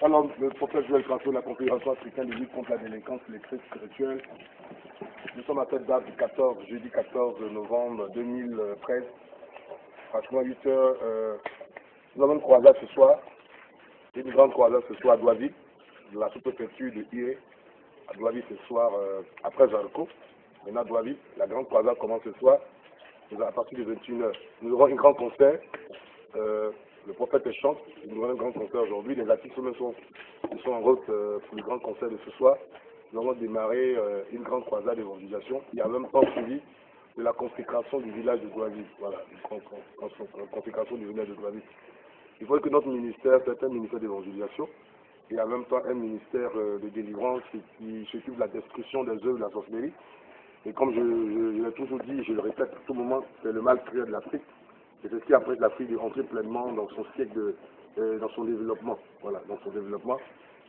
Alors, le prophète Joël Crasso, la Confédération africaine de lutte contre la délinquance et les crises spirituelles. Nous sommes à cette date du jeudi 14 novembre 2013. Franchement, 8 heures. Nous avons une croisade ce soir. Une grande croisade ce soir à Douaville, de la sous-préfecture de Iré. À Douaville ce soir, après Zarco. Maintenant, à Douaville, la grande croisade commence ce soir. À partir de 21 h. Nous aurons un grand concert. Le prophète chante. Nous aurons un grand concert aujourd'hui. Les artistes sont en route pour le grand concert de ce soir. Nous allons démarrer une grande croisade d'évangélisation. Il y a même pas suivi de la consécration du village de Douaville. Voilà, la consécration du village de Douaville. Il faut que notre ministère, c'est un ministère d'évangélisation, et en même temps un ministère de délivrance qui s'occupe de la destruction des œuvres de la sorcellerie. Et comme je l'ai toujours dit, je le répète à tout moment, c'est le mal crié de l'Afrique. Et c'est ce qui empêche l'Afrique de rentrer pleinement dans son siècle, dans son développement. Voilà, dans son développement.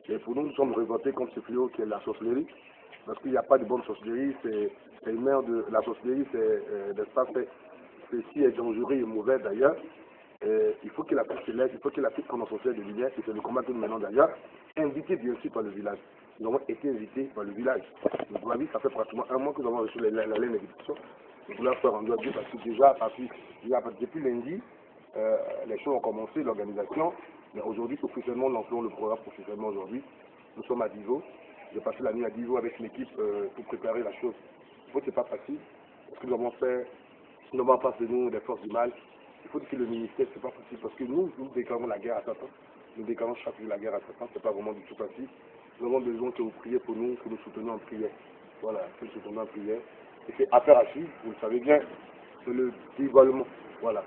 Et pour nous, nous sommes révoltés contre ce fléau qui est la sorcellerie. Parce qu'il n'y a pas de bonne sorcellerie, c'est une mère de la sorcellerie, c'est si est dangereux et mauvais d'ailleurs. Il faut que l'Afrique se lève, il faut que l'Afrique prenne son ciel de lumière, et c'est le combat que nous menons d'ailleurs, invité bien sûr par le village. Nous avons été invités par le village. Donc, vous avez ça fait pratiquement un mois que nous avons reçu la lettre d'invitation. Nous voulons faire rendu à Dieu parce que déjà, depuis lundi, les choses ont commencé, l'organisation. Mais aujourd'hui, officiellement, nous lançons le programme officiellement aujourd'hui. Nous sommes à Divo. J'ai passé la nuit à Divo avec l'équipe pour préparer la chose. Il faut que ce n'est pas facile. Parce que nous avons fait, nous avons en face de nous des forces du mal. Il faut dire que le ministère, c'est pas facile. Parce que nous déclarons la guerre à Satan. Nous déclarons chaque jour la guerre à Satan. C'est pas vraiment du tout facile. Nous avons besoin que vous priez pour nous, que nous soutenions en prière. Voilà, que nous soutenions en prière. Et c'est affaire à suivre, vous le savez bien, c'est le dévoilement. Voilà,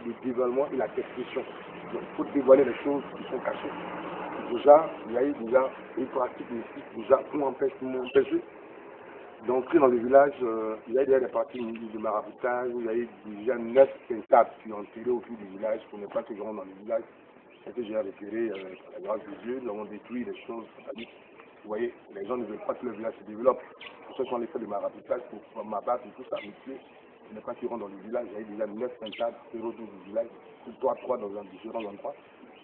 le dévoilement et la destruction. Donc il faut dévoiler les choses qui sont cachées. Déjà, il y a eu déjà une pratique mystique, déjà pour m'empêcher d'entrer dans le village. Il y a déjà des parties de maraboutage, où il y a eu déjà 9 pentables qui ont tiré au fil du village pour ne pas que je rentre dans le village. C'est que j'ai récupéré la grâce de Dieu, nous avons détruit les choses sataniques. Vous voyez, les gens ne veulent pas que le village se développe. Pour ça qu'on les fait de maraboutage pour m'abattre et tout ça, métier. Il n'est pas qu'ils rentrent dans le village. Il y a eu déjà 9 pentables autour du village, tout 3 dans un différent endroit.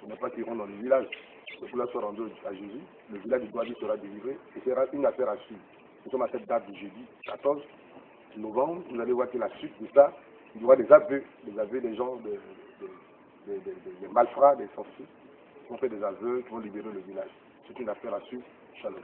Il n'est pas qu'ils rentrent dans le village. Le village soit rendu à Jésus. Le village de Douaville sera délivré. Et ce sera une affaire à suivre. Nous sommes à cette date du jeudi 14 novembre. Vous allez voir que la suite de ça, il y aura des aveux des gens, des malfrats, des sorciers, qui ont fait des aveux, qui vont libérer le village. C'est une affaire à suivre. Shalom.